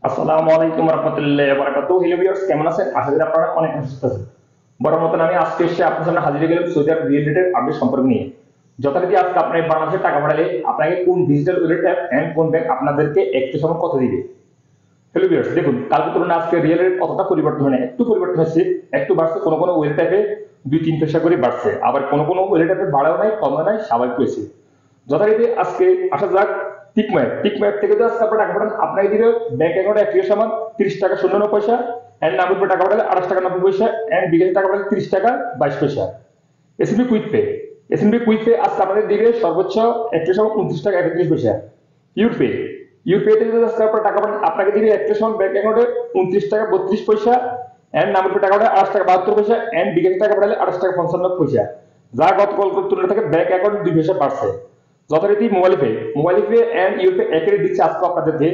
আসসালামু আলাইকুম রহমতুল্লাহ বারাকাতু। হ্যালো ভিউয়ার্স, কেমন আছেন? আশা করি আপনারা অনেক সুস্থ আছেন। বড় মতন আমি আজকে এসে আপনার সামনে হাজির হয়ে গেলাম সৌদি আরব রিয়েল রেটের আপডেট সম্পর্কে নিয়ে। যথারীতি আজকে আপনি বাংলাদেশে টাকা পাঠালে আপনাকে কোন ডিজিটাল ওয়ালেট অ্যাপ এন্ড কোন ব্যাংক আপনাদেরকে একটু সময় কত দিবে। হ্যালো ভিউয়ার্স, দেখুন কালকে তুলনায় আজকে রিয়েল রেট কতটা পরিবর্তন হয় না, একটু পরিবর্তন হচ্ছে, একটু বাড়ছে। কোনো কোনো ওয়ালেট অ্যাপে 2-3 পয়সা করে বাড়ছে, আবার কোনো কোনো ওয়ালেট অ্যাপে বাড়াও নাই কমও নাই, স্বাভাবিক হয়েছে। যথারীতি আজকে আসা যাক টিকম্যাপ থেকে তো আজকে আপনার টাকা পাঠান আপনাকে দিবে ব্যাংক অ্যাকাউন্টে 1 সমান 30 টাকা 00 পয়সা এন্ড 90 টাকা পাঠালে 28 টাকা 90 পয়সা এন্ড বিকাশে টাকা পাঠালে 30 টাকা 22 পয়সা। এসএনবি কুইক পে আজকে আপনাদের দিবে সর্বোচ্চ 1 সমান 29 টাকা 31 পয়সা। ইউরপে ইউরপে থেকে যদি আজকে আপনার টাকা পাঠান আপনাকে দিবে 1 সমান ব্যাংক অ্যাকাউন্টে 29 টাকা 32 পয়সা এন্ড 90 টাকা পাঠালে 28 টাকা 72 পয়সা এন্ড বিকাশে টাকা পাঠালে 28 টাকা 55 পয়সা। যা গতকাল তুলনা থেকে ব্যাংক অ্যাকাউন্ট 2 পয়সা বাড়ছে। যথারীতি মোবাইল পে এন্ড ইউপে একই রেট দিচ্ছে আজকে আপনাদেরকে।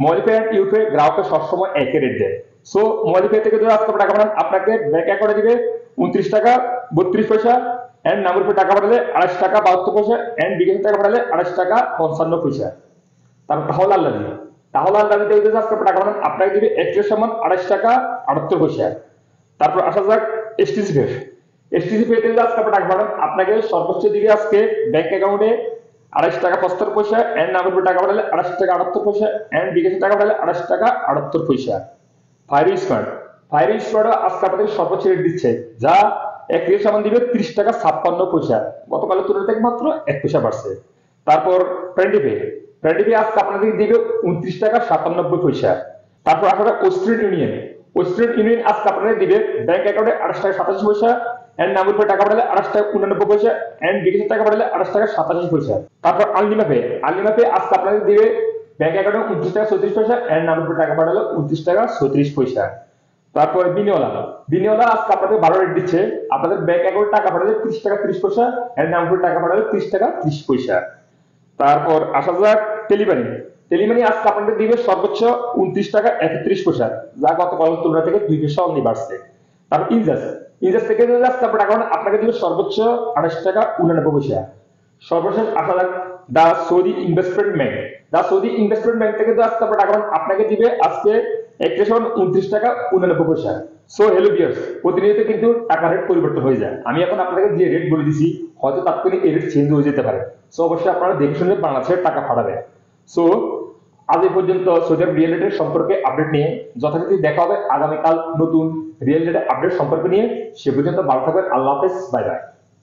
মোবাইল পে এন্ড ইউপে গ্রাহকের সবসময় একই রেট দেয়। সো মোবাইল পে থেকে যদি আজকে টাকা পাঠান আপনাকে ব্যাংক অ্যাকাউন্টে দিবে 29 টাকা 32 পয়সা এন্ড নাম্বার পে টাকা পাঠালে 28 টাকা 72 পয়সা এন্ড বিকাশ টাকা পাঠালে 28 টাকা 55 পয়সা। তারপর তাহলে আল্লাহ দিতে যদি আজকে টাকা পাঠান আপনাকে দিবে 1 সমান 28 টাকা 78 পয়সা। তারপর আসা যাক এসটিসি পে। এসটিসি পে তে আজকে টাকা পাঠান আপনাকে সর্বোচ্চ দিকে আজকে ব্যাংক অ্যাকাউন্টে 28 টাকা 75 পয়সা এন্ড নাম্বার টাকা পাঠালে 28 টাকা 78 পয়সা এন্ড বিকাশে টাকা পাঠালে 28 টাকা 78 পয়সা। ফায়ার স্কোয়াড আজকে আপনাদের সর্বোচ্চ রেট দিচ্ছে, যা 1 সমান দিবে 30 টাকা 56 পয়সা। গতকালের তুলনায় থেকে মাত্র 1 পয়সা বাড়ছে। তারপর ফ্রেন্ডি পে আজকে আপনাদের দিবে 29 টাকা 97 পয়সা। তারপর আপনারা ওয়েস্টার্ন ইউনিয়ন আজকে আপনাদের দিবে ব্যাংক অ্যাকাউন্টে 28 টাকা 87 পয়সা এন্ড নাম্বার পে টাকা পাঠালে 28 টাকা 89 পয়সা এন্ড বিকাশে টাকা পাঠালে 28 টাকা 87 পয়সা। তারপর আলনিমা পে আজকে আপনাদের দিবে ব্যাংক অ্যাকাউন্টে 29 টাকা 34 পয়সা এন্ড নাম্বার পে টাকা পাঠালে 29 টাকা 34 পয়সা। তারপর বিনিয়োলা আজকে আপনাদের 12 রেট দিচ্ছে, আপনাদের ব্যাংক অ্যাকাউন্টে টাকা পাঠালে 30 টাকা 30 পয়সা এন্ড নাম্বার পে টাকা পাঠালে 30 টাকা 30 পয়সা। তারপর আসা যাক টেলিমানি আজকে আপনাদের দিবে সর্বোচ্চ 29 টাকা 31 পয়সা, যা গতকাল তুলনা থেকে 2 পয়সা অনলি বাড়ছে। তারপর ইনজাস থেকে যদি আজকে আপনার টাকা পাঠান আপনাকে দিবে সর্বোচ্চ 28 টাকা 89 পয়সা। সর্বশেষ আসা যাক দা সৌদি ইনভেস্টমেন্ট ব্যাংক থেকে যদি আজকে আপনার টাকা পাঠান আপনাকে দিবে আজকে 1 সমান 29 টাকা 89 পয়সা। সো হ্যালো ভিউয়ার্স, প্রতিনিয়ত কিন্তু টাকা রেট পরিবর্তন হয়ে যায়। আমি এখন আপনাদের যে রেট বলে দিছি হয়তো তাৎক্ষণিক এই রেট চেঞ্জ হয়ে যেতে পারে। সো অবশ্যই আপনারা দেখে শুনে বাংলাদেশের টাকা পাঠাবেন। সো আজ এই পর্যন্ত সৌদি আরব রিয়েল রেটের সম্পর্কে আপডেট নিয়ে। যথারীতি দেখা হবে আগামীকাল নতুন রিয়েল রেটের আপডেট সম্পর্কে নিয়ে। সে পর্যন্ত ভালো থাকবেন। আল্লাহ হাফেজ, বাই বাই।